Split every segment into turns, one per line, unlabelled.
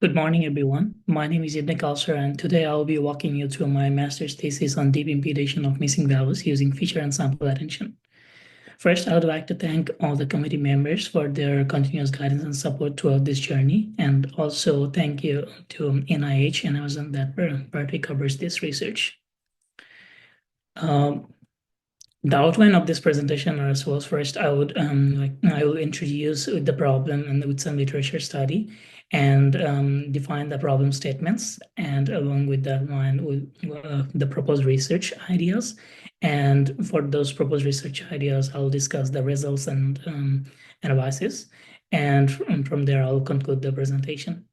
Good morning, everyone. My name is Ibn Kalsar, and today I'll be walking you through my master's thesis on deep imputation of missing values using feature and sample attention. First, I would like to thank all the committee members for their continuous guidance and support throughout this journey, and also thank you to NIH and Amazon that partly covers this research. Um, the outline of this presentation as well as first I will introduce with the problem and with some literature study and define the problem statements, and along with that line with the proposed research ideas. And for those proposed research ideas, I'll discuss the results and analysis, and from there I'll conclude the presentation.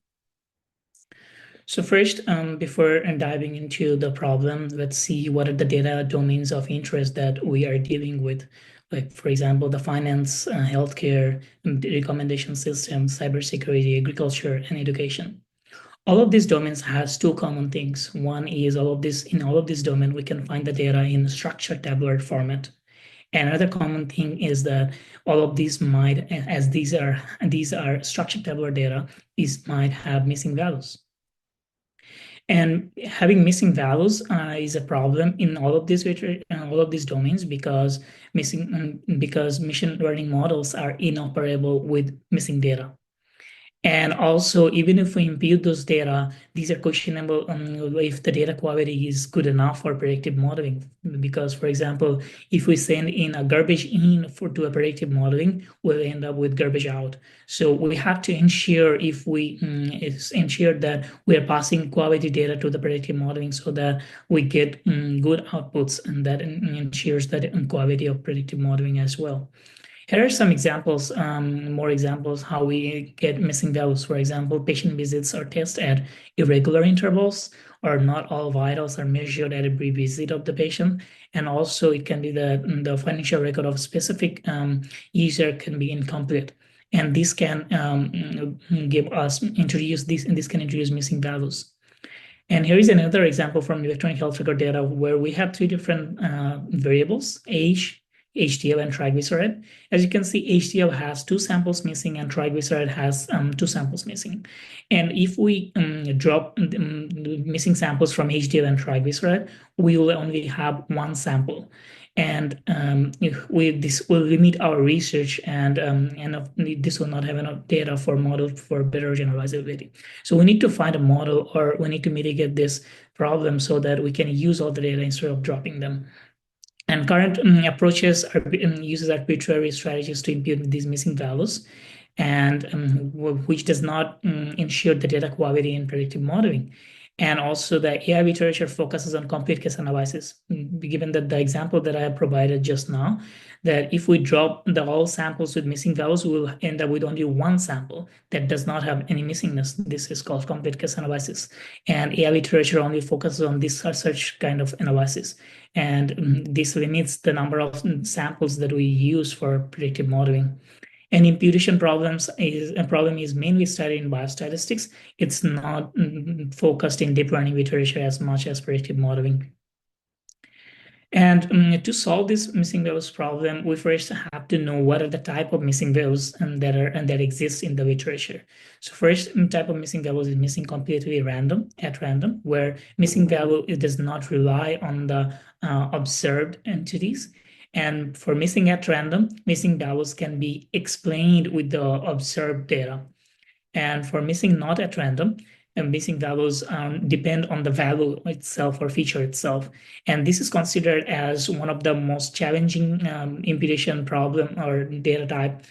So first, before diving into the problem, let's see what are the data domains of interest that we are dealing with. Like, for example, the finance, healthcare, the recommendation system, cybersecurity, agriculture, and education. All of these domains has two common things. One is in all of these domains, we can find the data in structured tabular format. Another common thing is that all of these might, as these are structured tabular data, these might have missing values. And having missing values is a problem in all of these domains because machine learning models are inoperable with missing data. And also, even if we impute those data, these are questionable if the data quality is good enough for predictive modeling. Because, for example, if we send in a garbage in to a predictive modeling, we'll end up with garbage out. So we have to ensure ensure that we are passing quality data to the predictive modeling so that we get good outputs, and that ensures that quality of predictive modeling as well. Here are some examples, more examples how we get missing values. For example, patient visits are tested at irregular intervals, or not all vitals are measured at every visit of the patient. And also it can be that the financial record of specific user can be incomplete. And this can this can introduce missing values. And here is another example from electronic health record data where we have three different variables: age, HDL, and triglyceride. As you can see, HDL has two samples missing and triglyceride has two samples missing. And if we drop the missing samples from HDL and triglyceride, we will only have one sample. And this will limit our research, and this will not have enough data for model for better generalizability. So we need to find a model, or we need to mitigate this problem so that we can use all the data instead of dropping them. And current approaches uses arbitrary strategies to impute these missing values, and which does not ensure the data quality in predictive modeling. And also the AI literature focuses on complete case analysis, given that the example that I have provided just now, that if we drop all samples with missing values, we will end up with only one sample that does not have any missingness. This is called complete case analysis. And AI literature only focuses on this such kind of analysis. And this limits the number of samples that we use for predictive modeling. And imputation problem is mainly studied in biostatistics. It's not focused in deep learning literature as much as predictive modeling. And to solve this missing values problem, we first have to know what are the type of missing values that exist in the literature. So first type of missing values is missing completely at random, where missing value does not rely on the observed entities. And for missing at random, missing values can be explained with the observed data. And for missing not at random, missing values depend on the value itself or feature itself. And this is considered as one of the most challenging imputation problem or data type,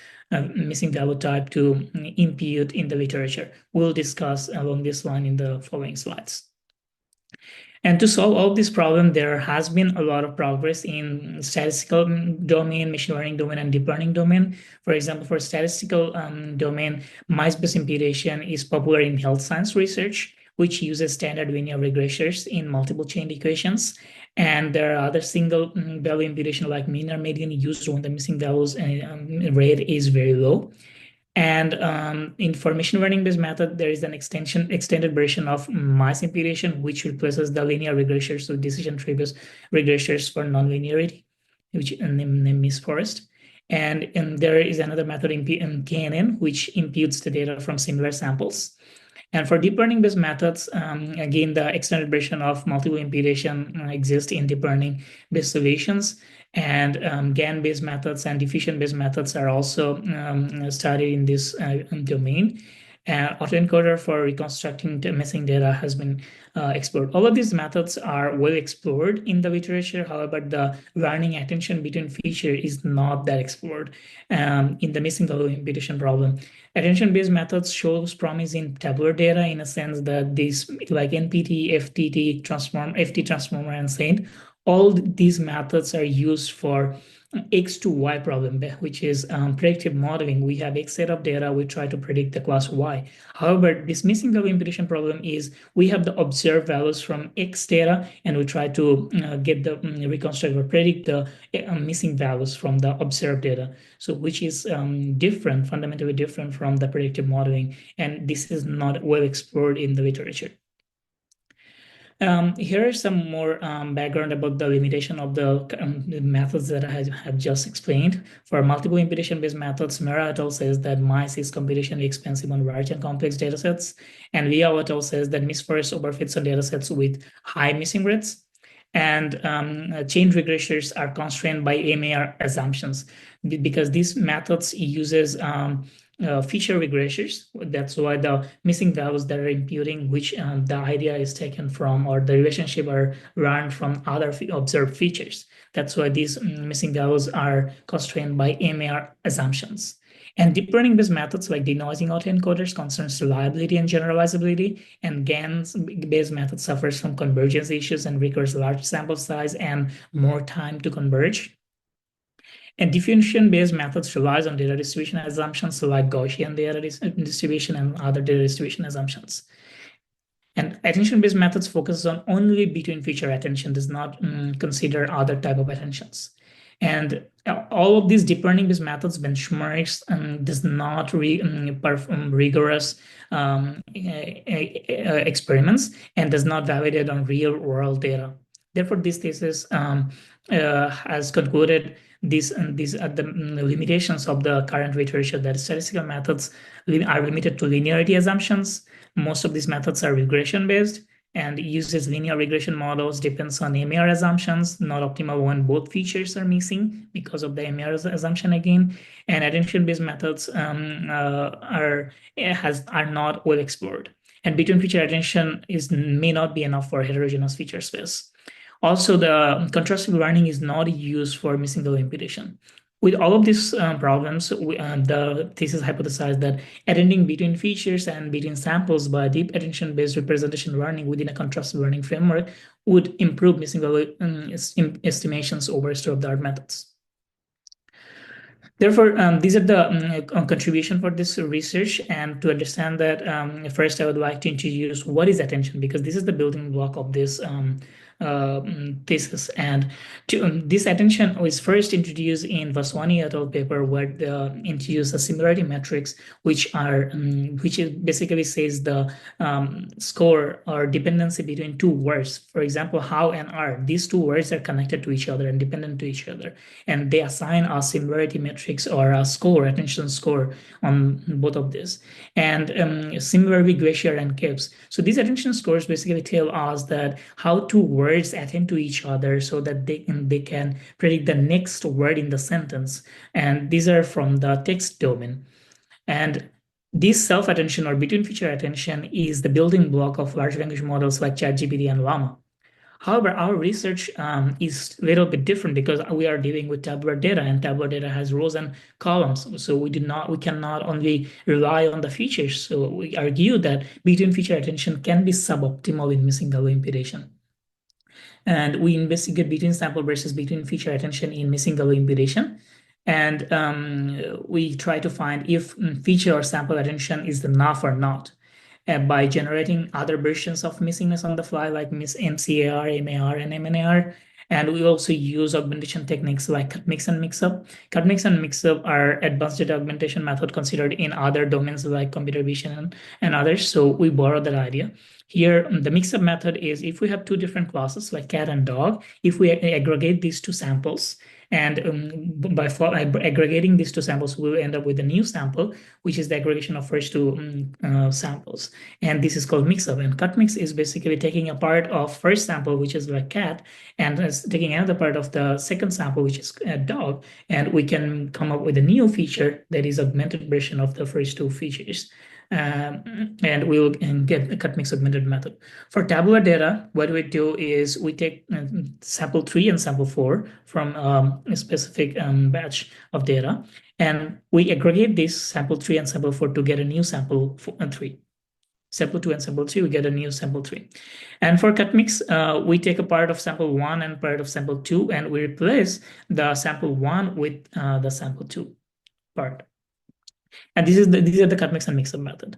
missing value type to impute in the literature. We'll discuss along this line in the following slides. And to solve all this problem, there has been a lot of progress in statistical domain, machine learning domain, and deep learning domain. For example, for statistical domain, mice-based imputation is popular in health science research, which uses standard linear regressors in multiple chain equations. And there are other single value imputation like mean or median used when the missing values rate is very low. And in for machine learning-based method, there is an extended version of mice imputation, which replaces the linear regressors with decision tree-based regressors for nonlinearity, which name is forest. And there is another method in KNN, which imputes the data from similar samples. And for deep learning based methods, again, the extended version of multiple imputation exists in deep learning based solutions. And GAN based methods and diffusion based methods are also studied in this domain. Autoencoder for reconstructing the missing data has been explored. All of these methods are well explored in the literature. However, the learning attention between feature is not that explored in the missing value imputation problem. Attention-based methods shows promise in tabular data in a sense that these like NPT, FTT, transform, FT transformer, and Saint, all these methods are used for X to Y problem, which is predictive modeling. We have X set of data, we try to predict the class Y. However, this missing value imputation problem is we have the observed values from X data, and we try to get the reconstruct or predict the missing values from the observed data. So which is different, fundamentally different from the predictive modeling. And this is not well explored in the literature. Here is some more background about the limitation of the methods that I have just explained. For multiple imputation-based methods, Mera et al. Says that mice is computationally expensive on large and complex datasets, and Liao et al. Says that misforest overfits on datasets with high missing rates. And chain regressors are constrained by MAR assumptions because these methods uses feature regressors. That's why the missing values that are imputing, which the idea is taken from, or the relationship are learned from other observed features. That's why these missing values are constrained by MAR assumptions. And deep learning-based methods like denoising autoencoders concerns reliability and generalizability, and GAN-based methods suffers from convergence issues and requires large sample size and more time to converge. And diffusion-based methods relies on data distribution assumptions, like Gaussian data distribution and other data distribution assumptions. And attention-based methods focuses on only between feature attention, does not consider other type of attentions. And all of these deep learning-based methods benchmarks does not perform rigorous experiments and does not validate on real-world data. Therefore, this thesis has concluded these are the limitations of the current literature, that statistical methods are limited to linearity assumptions. Most of these methods are regression-based and uses linear regression models, depends on MAR assumptions, not optimal when both features are missing because of the MAR assumption again. And attention-based methods are not well explored. And between feature attention may not be enough for heterogeneous feature space. Also, the contrastive learning is not used for missing value imputation. With all of these problems, the thesis hypothesized that attending between features and between samples by deep attention-based representation learning within a contrastive learning framework would improve missing value estimations over state-of-the-art methods. Therefore, these are the contribution for this research. And to understand that, first I would like to introduce what is attention, because this is the building block of this thesis. And this attention was first introduced in Vaswani et al. Paper, where they introduced a similarity matrix, which basically says the score or dependency between two words. For example, how and are. These two words are connected to each other and dependent to each other, and they assign a similarity matrix or a score, attention score, on both of this. And similarly, Glacier and Gibbs. So these attention scores basically tell us that how two words attend to each other so that they can predict the next word in the sentence. And these are from the text domain. And this self-attention or between feature attention is the building block of large language models like ChatGPT and Llama. However, our research is a little bit different because we are dealing with tabular data, and tabular data has rows and columns. So we cannot only rely on the features. So we argue that between feature attention can be suboptimal in missing value imputation. And we investigate between sample versus between feature attention in missing value imputation. And we try to find if feature or sample attention is enough or not by generating other versions of missingness on the fly, like MCAR, MAR, and MNAR. And we also use augmentation techniques like cut mix and mix up. Cut mix and mix up are advanced data augmentation method considered in other domains like computer vision and others. So we borrow that idea. Here, the mix-up method is if we have two different classes like cat and dog, if we aggregate these two samples And by aggregating these two samples, we'll end up with a new sample, which is the aggregation of first two samples. And this is called mix-up. And cut mix is basically taking a part of first sample, which is like cat, and taking another part of the second sample, which is a dog, and we can come up with a new feature that is augmented version of the first two features. And we'll get a cut mix augmented method. For tabular data, what we do is we take sample 3 and sample 4 from a specific batch of data, and we aggregate this sample 3 and sample 4 to get a new sample 3. Sample 2 and sample 3, we get a new sample 3. And for cut mix, we take a part of sample 1 and part of sample 2, and we replace the sample 1 with the sample 2 part. And these are the cut mix and mix-up method.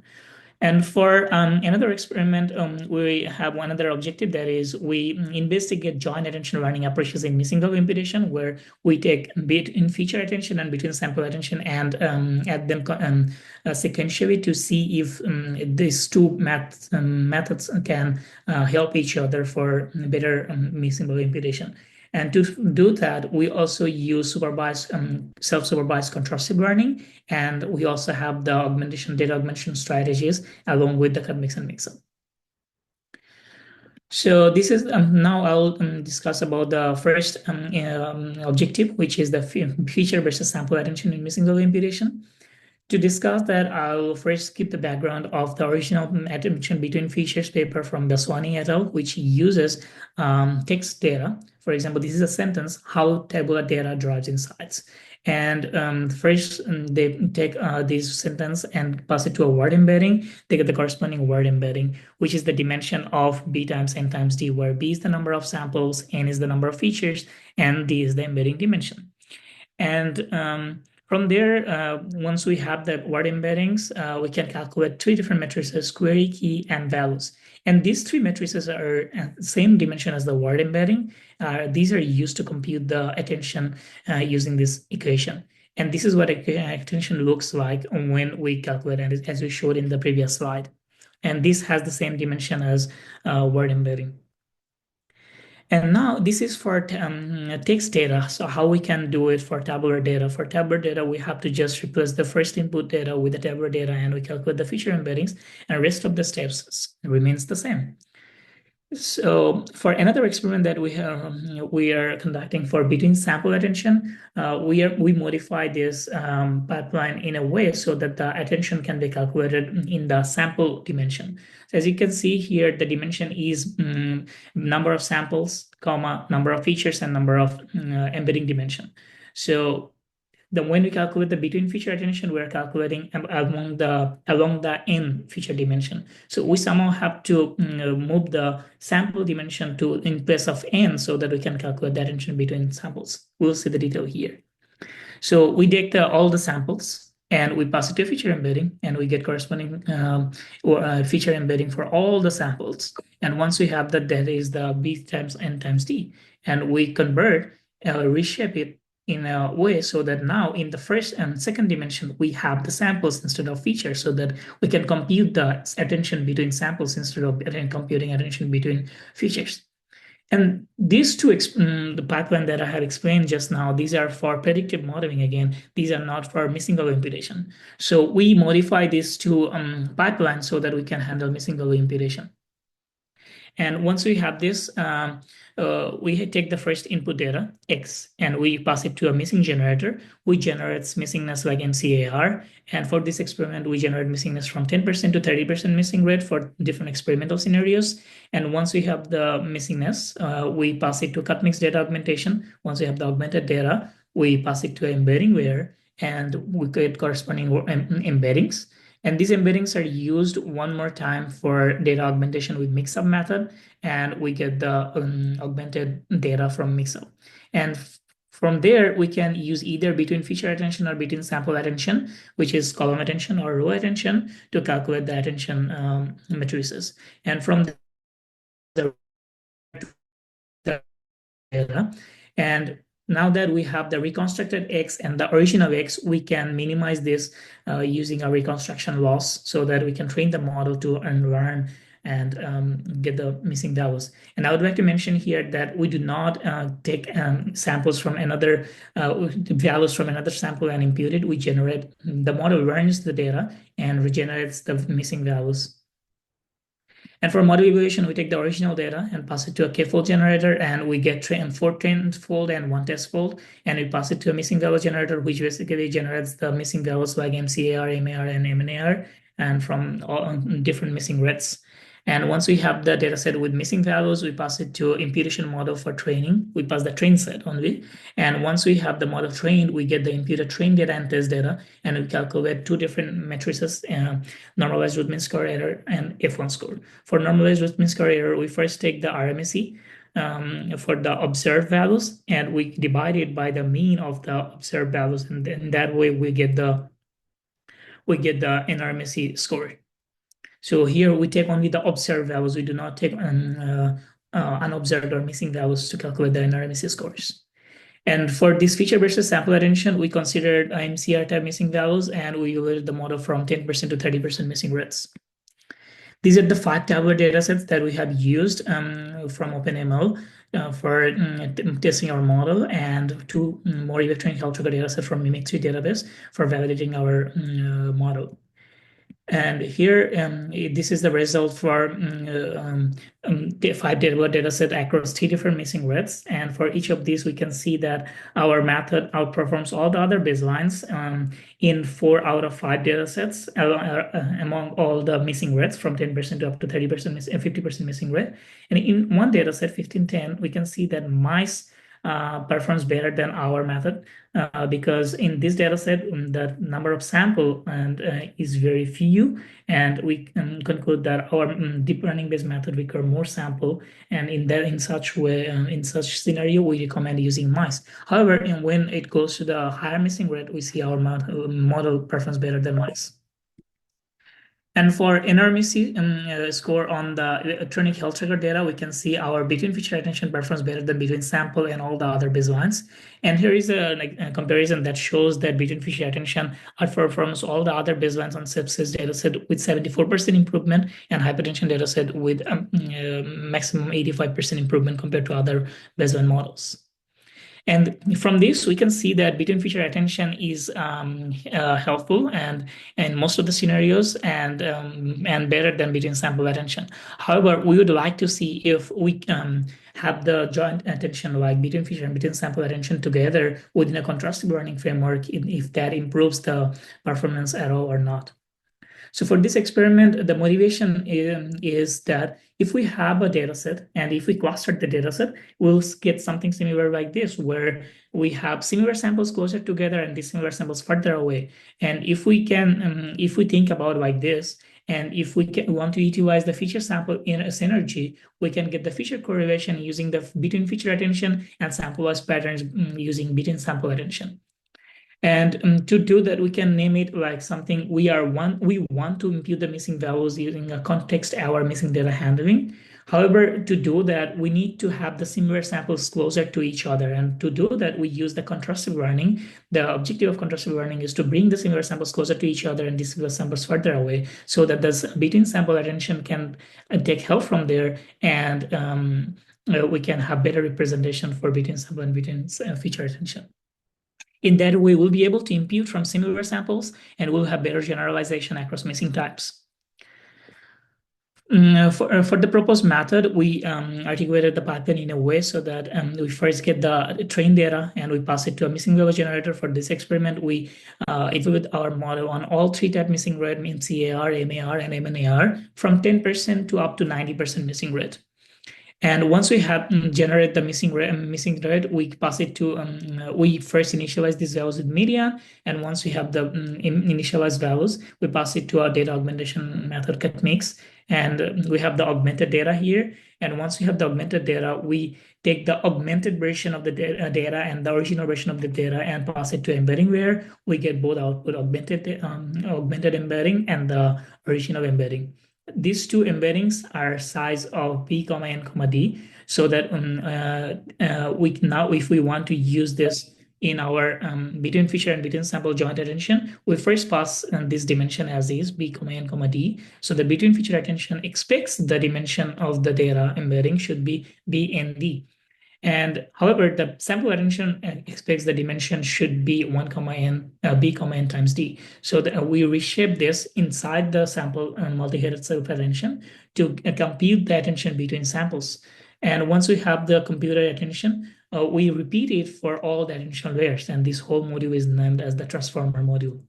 And for another experiment, we have one other objective, that is we investigate joint attention learning approaches in missing of imputation, where we take between feature attention and between sample attention and add them sequentially to see if these two methods can help each other for better missing of imputation. And to do that, we also use supervised, self-supervised contrastive learning, and we also have the data augmentation strategies along with the cut mix and mix-up. So this is now I'll discuss about the first objective, which is the feature versus sample attention in missing of imputation. To discuss that, I'll first give the background of the original attention between features paper from Daswani et al., which uses text data. For example, this is a sentence, how tabular data drives insights. And first, they take this sentence and pass it to a word embedding. They get the corresponding word embedding, which is the dimension of B times N times D, where B is the number of samples, N is the number of features, and D is the embedding dimension. And from there, once we have the word embeddings, we can calculate 3 different matrices: query, key, and values. And these 3 matrices are same dimension as the word embedding. These are used to compute the attention using this equation. And this is what attention looks like when we calculate it, as we showed in the previous slide. And this has the same dimension as word embedding. And now this is for text data. So how we can do it for tabular data? For tabular data, we have to just replace the first input data with the tabular data, and we calculate the feature embeddings, and rest of the steps remains the same. So for another experiment that we are conducting for between sample attention, we modify this pipeline in a way so that the attention can be calculated in the sample dimension. So as you can see here, the dimension is number of samples, comma, number of features, and number of embedding dimension. So when we calculate the between feature attention, we're calculating along the N feature dimension. So we somehow have to move the sample dimension to in place of N so that we can calculate the attention between samples. We'll see the detail here. So we take all the samples and we pass it to feature embedding, and we get corresponding feature embedding for all the samples. And once we have that is the B times N times D, and we convert, reshape it in a way so that now in the first and second dimension, we have the samples instead of features, so that we can compute the attention between samples instead of computing attention between features. And these two, the pipeline that I had explained just now, these are for predictive modeling again. These are not for missing of imputation. So we modify these two pipelines so that we can handle missing of imputation. And once we have this, we take the first input data, X, and we pass it to a missing generator, which generates missingness like MCAR. And for this experiment, we generate missingness from 10% to 30% missing rate for different experimental scenarios. And once we have the missingness, we pass it to cut mix data augmentation. Once we have the augmented data, we pass it to embedding layer, and we get corresponding embeddings. And these embeddings are used one more time for data augmentation with mix-up method, and we get the augmented data from mix-up. And from there, we can use either between feature attention or between sample attention, which is column attention or row attention, to calculate the attention matrices. And from the data, and now that we have the reconstructed X and the original X, we can minimize this using a reconstruction loss so that we can train the model to learn and get the missing values. And I would like to mention here that we do not take samples from another values from another sample and impute it. We generate the model learns the data and regenerates the missing values. And for model evaluation, we take the original data and pass it to a k-fold generator, and we get 4 trained fold and 1 test fold, and we pass it to a missing value generator, which basically generates the missing values like MCAR, MAR, and MNAR, and from all different missing rates. And once we have the data set with missing values, we pass it to imputation model for training. We pass the train set only. And once we have the model trained, we get the imputed train data and test data, and we calculate two different matrices, normalized root mean square error and F1 score. For normalized root mean square error, we first take the RMSE for the observed values, and we divide it by the mean of the observed values, and then that way we get the NRMSE score. So here we take only the observed values. We do not take unobserved or missing values to calculate the NRMSE scores. And for this feature versus sample attention, we considered MCR type missing values, and we evaluated the model from 10% to 30% missing rates. These are the 5 tabular data sets that we have used from OpenML for testing our model, and 2 more electronic health record data sets from Mimic 3 database for validating our model. And here, this is the result for 5 data set across 3 different missing rates. And for each of these, we can see that our method outperforms all the other baselines in 4 out of 5 data sets among all the missing rates from 10% to up to 30%, 50% missing rate. And in one data set, 1510, we can see that mice performs better than our method because in this data set, the number of sample is very few, and we conclude that our deep learning based method require more sample, and in such scenario, we recommend using mice. However, when it goes to the higher missing rate, we see our model performs better than mice. And for NRMSE score on the electronic health record data, we can see our between feature attention performs better than between sample and all the other baselines. And here is a comparison that shows that between feature attention outperforms all the other baselines on sepsis data set with 74% improvement, and hypertension data set with maximum 85% improvement compared to other baseline models. And from this, we can see that between feature attention is helpful and in most of the scenarios, and better than between sample attention. However, we would like to see if we have the joint attention like between feature and between sample attention together within a contrastive learning framework, if that improves the performance at all or not. So for this experiment, the motivation is that if we have a data set and if we cluster the data set, we'll get something similar like this, where we have similar samples closer together and dissimilar samples further away. And if we can, if we think about like this, and if we want to utilize the feature sample in a synergy, we can get the feature correlation using the between feature attention and sample-wise patterns using between sample attention. And to do that, we can name it like something we want to impute the missing values using a context-aware missing data handling. However, to do that, we need to have the similar samples closer to each other. And to do that, we use the contrastive learning. The objective of contrastive learning is to bring the similar samples closer to each other and dissimilar samples further away, so that the between sample attention can take help from there, and we can have better representation for between sample and between feature attention. In that way, we'll be able to impute from similar samples, and we'll have better generalization across missing types. For the proposed method, we articulated the pipeline in a way so that we first get the trained data and we pass it to a missing value generator. For this experiment, we evaluate our model on all 3 type missing rate, MCAR, MAR, and MNAR, from 10% to up to 90% missing rate. And once we have generated the missing rate, we pass it to, we first initialize these values with median. And once we have the initialized values, we pass it to our data augmentation method CutMix. And we have the augmented data here. And once we have the augmented data, we take the augmented version of the data and the original version of the data and pass it to embedding layer. We get both output augmented embedding and the original embedding. These 2 embeddings are size of p, n, d, so that we now, if we want to use this in our between feature and between sample joint attention, we first pass this dimension as is, b comma n comma d. So the between feature attention expects the dimension of the data embedding should be b n d. And however, the sample attention expects the dimension should be 1 comma n, b comma n times d. So we reshape this inside the sample multi-headed self attention to compute the attention between samples. And once we have the computed attention, we repeat it for all the attention layers. And this whole module is named as the transformer module.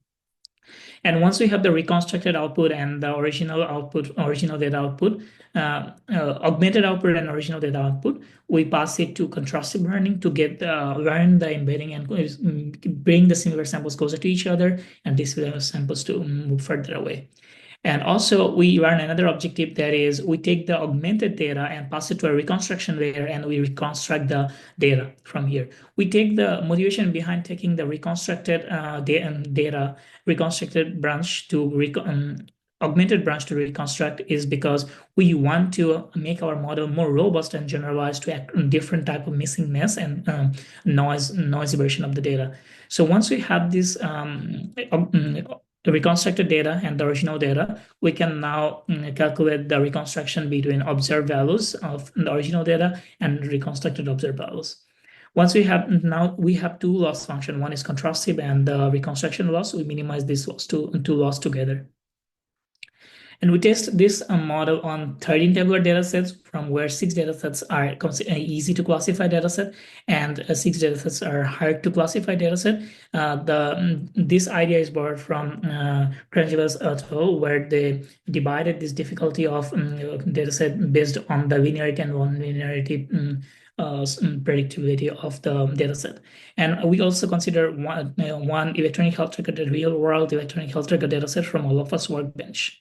And once we have the reconstructed output and the original output, original data output, augmented output and original data output, we pass it to contrastive learning to get learn the embedding and bring the similar samples closer to each other and these samples to move further away. And also we run another objective, that is we take the augmented data and pass it to a reconstruction layer and we reconstruct the data from here. We take the motivation behind taking the reconstructed data, reconstructed branch to augmented branch to reconstruct is because we want to make our model more robust and generalized to different type of missingness and noisy version of the data. So once we have this the reconstructed data and the original data, we can now calculate the reconstruction between observed values of the original data and reconstructed observed values. Once we have two loss function. One is contrastive and the reconstruction loss. We minimize this loss two loss together. And we test this model on 13 tabular data sets from where 6 data sets are easy to classify data set and 6 data sets are hard to classify data set. This idea is borrowed from Crangelas et al., where they divided this difficulty of data set based on the linearity and non-linearity predictability of the dataset. And we also consider one electronic health record, the real world electronic health record dataset from all of us workbench.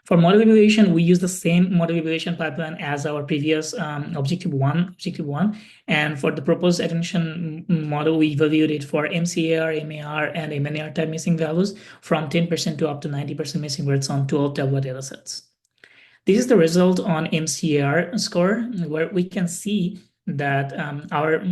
For model evaluation, we use the same model evaluation pipeline as our previous objective one. And for the proposed attention model, we evaluated for MCAR, MAR, and MNAR type missing values from 10% to up to 90% missing rates on 12 tablet datasets. This is the result on MCAR score, where we can see that our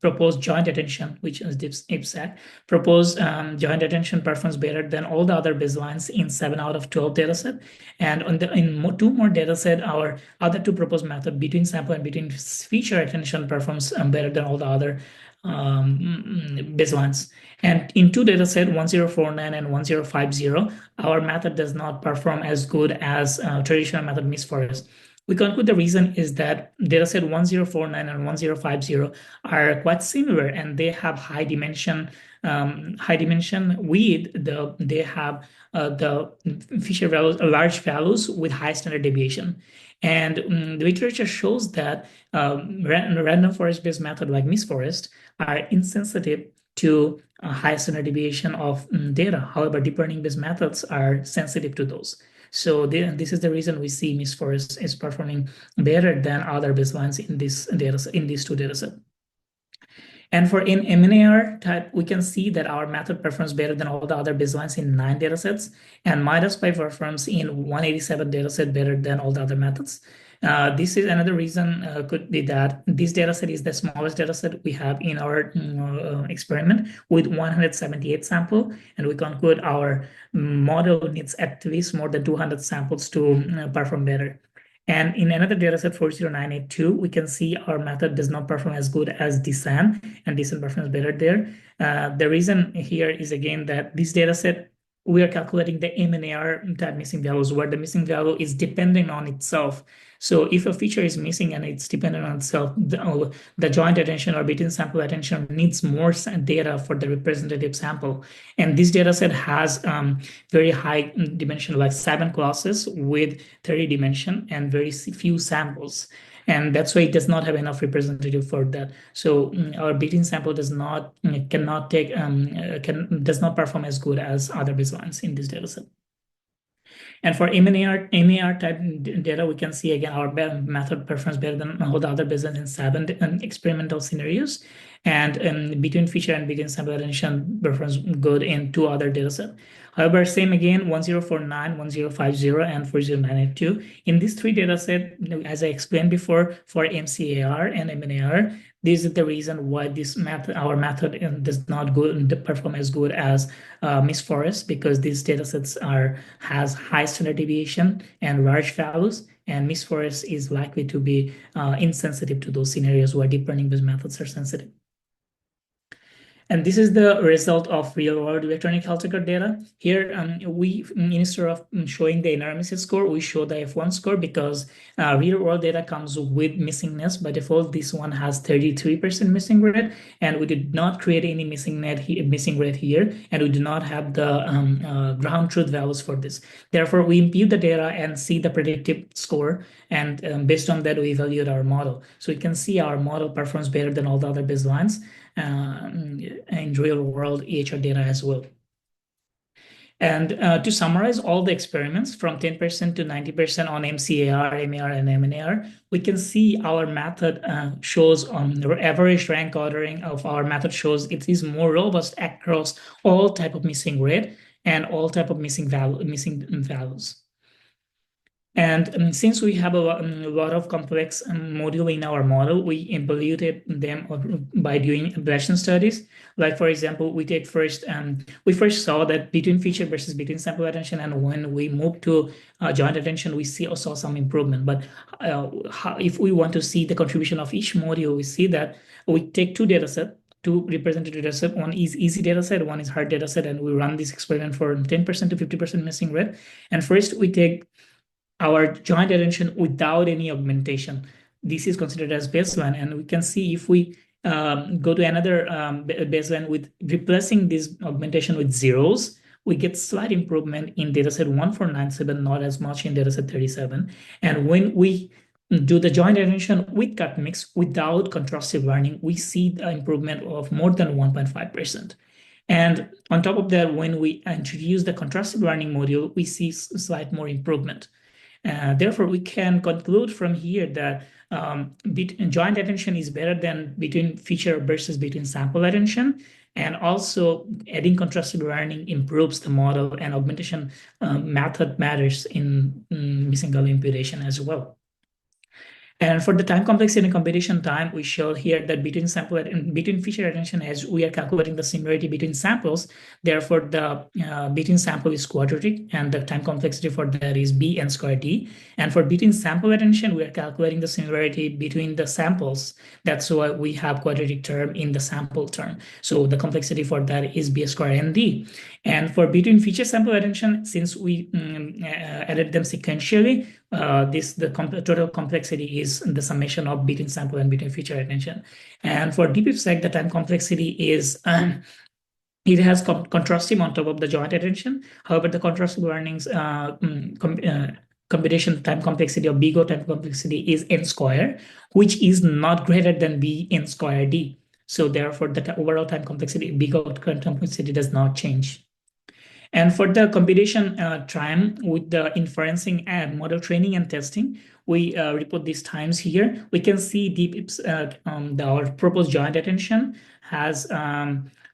proposed joint attention, which is IPSAC, proposed joint attention performs better than all the other baselines in 7 out of 12 dataset. And in 2 more dataset, our other 2 proposed method between sample and between feature attention performs better than all the other baselines. And in 2 dataset, 1049 and 1050, our method does not perform as good as traditional method Miss Forest. We conclude the reason is that dataset 1049 and 1050 are quite similar, and they have high dimension with they have the feature values, large values with high standard deviation. And the literature shows that random forest-based method like Miss Forest are insensitive to high standard deviation of data. However, deep learning-based methods are sensitive to those. So this is the reason we see Miss Forest is performing better than other baselines in these 2 datasets. And for in MNAR type, we can see that our method performs better than all the other baselines in 9 datasets, and MIDAS5 performs in 187 dataset better than all the other methods. This is another reason could be that this dataset is the smallest dataset we have in our experiment with 178 sample, and we conclude our model needs at least more than 200 samples to perform better. And in another dataset 40982, we can see our method does not perform as good as DSAN, and DSAN performs better there. The reason here is again that this dataset, we are calculating the MNAR type missing values, where the missing value is dependent on itself. So if a feature is missing and it's dependent on itself, the joint attention or between sample attention needs more data for the representative sample. And this data set has very high dimension, like 7 classes with 30 dimension and very few samples. And that's why it does not have enough representative for that. So our between sample does not perform as good as other baselines in this data set. And for MAR type data, we can see again our method performs better than all the other baselines in 7 experimental scenarios. and between feature and between sample attention performs good in two other datasets. However, same again, 1049, 1050, and 40982. In these three datasets, as I explained before, for MCAR and MNAR, this is the reason why this method, our method, does not perform as good as Miss Forest, because these datasets has high standard deviation and large values, and Miss Forest is likely to be insensitive to those scenarios where deep learning-based methods are sensitive. And this is the result of real-world electronic health record data. Here, we, instead of showing the NRMSS score, we show the F1 score, because real-world data comes with missingness. By default, this one has 33% missing rate, and we did not create any missing rate here, and we do not have the ground truth values for this. Therefore, we impute the data and see the predictive score, and based on that, we evaluate our model. So you can see our model performs better than all the other baselines in real world EHR data as well. And to summarize all the experiments from 10% to 90% on MCAR, MAR, and MNAR, we can see our method shows the average rank ordering of our method shows it is more robust across all type of missing rate and all type of missing values. And since we have a lot of complex module in our model, we evaluated them by doing ablation studies. Like, for example, we first saw that between feature versus between sample attention, and when we moved to joint attention, we saw some improvement. But if we want to see the contribution of each module, we see that we take two datasets, two representative dataset. One is easy dataset, one is hard dataset, and we run this experiment for 10% to 50% missing rate. And first, we take our joint attention without any augmentation. This is considered as baseline, and we can see if we go to another baseline with replacing this augmentation with zeros, we get slight improvement in dataset 1497, not as much in dataset 37. And when we do the joint attention with cut mix without contrastive learning, we see the improvement of more than 1.5%. And on top of that, when we introduce the contrastive learning module, we see slight more improvement. Therefore, we can conclude from here that joint attention is better than between feature versus between sample attention. And also, adding contrastive learning improves the model, and augmentation method matters in missing value imputation as well. And for the time complexity and computation time, we show here that between feature attention, as we are calculating the similarity between samples, therefore the between sample is quadratic, and the time complexity for that is b n squared d. And for between sample attention, we are calculating the similarity between the samples. That's why we have quadratic term in the sample term. So the complexity for that is b squared n d. And for between feature sample attention, since we added them sequentially, the total complexity is the summation of between sample and between feature attention. And for DeepSec, the time complexity is it has contrastive on top of the joint attention. However, the contrastive learnings computation time complexity of BGO time complexity is n square, which is not greater than b n square d. So therefore, the overall time complexity, BGO time complexity, does not change. And for the computation time with the inferencing and model training and testing, we report these times here. We can see our proposed joint attention has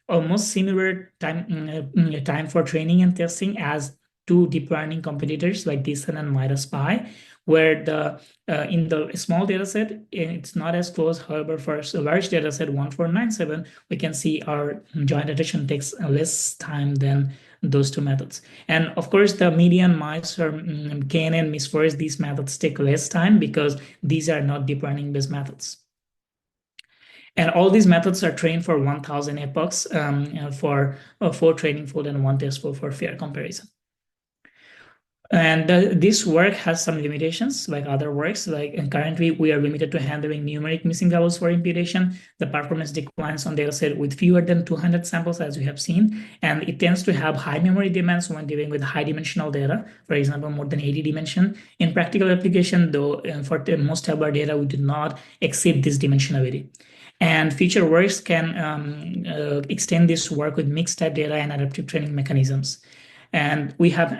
almost similar time for training and testing as two deep learning competitors like Dyson and MIDAS-Pi, where in the small data set, it's not as close. However, for a large data set, 1497, we can see our joint attention takes less time than those two methods. And of course, the median, mice, or KNN, Miss Forest, these methods take less time because these are not deep learning based methods. And all these methods are trained for 1,000 epochs for 4 training fold and 1 test fold for fair comparison. And this work has some limitations like other works. And currently, we are limited to handling numeric missing values for imputation. The performance declines on dataset with fewer than 200 samples, as we have seen. And it tends to have high memory demands when dealing with high dimensional data, for example, more than 80 dimension. In practical application, though, for the most of our data, we do not exceed this dimensionality. And future works can extend this work with mixed type data and adaptive training mechanisms. And we have,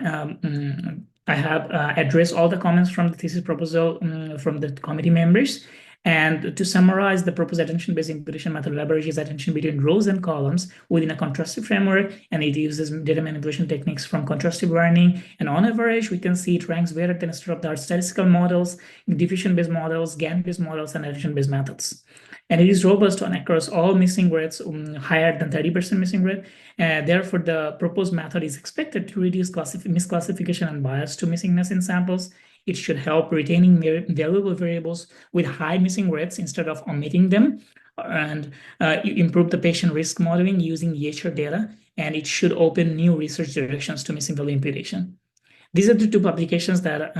I have addressed all the comments from the thesis proposal from the committee members. And to summarize, the proposed attention-based imputation method leverages attention between rows and columns within a contrastive framework, and it uses data manipulation techniques from contrastive learning. And on average, we can see it ranks better than state-of-the-art statistical models, diffusion-based models, GAN-based models, and attention-based methods. And it is robust on across all missing rates, higher than 30% missing rate. Therefore, the proposed method is expected to reduce misclassification and bias to missingness in samples. It should help retaining valuable variables with high missing rates instead of omitting them, and improve the patient risk modeling using EHR data, and it should open new research directions to missing value imputation. These are the two publications that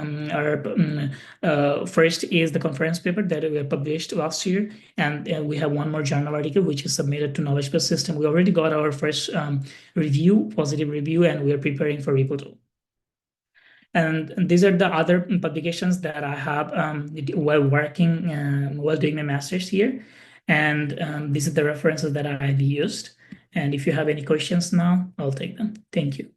first is the conference paper that we published last year, and we have one more journal article which is submitted to Knowledge Base System. We already got our first positive review, and we are preparing for repo 2. And these are the other publications that I have while working, while doing my master's here. And these are the references that I've used. And if you have any questions now, I'll take them. Thank you.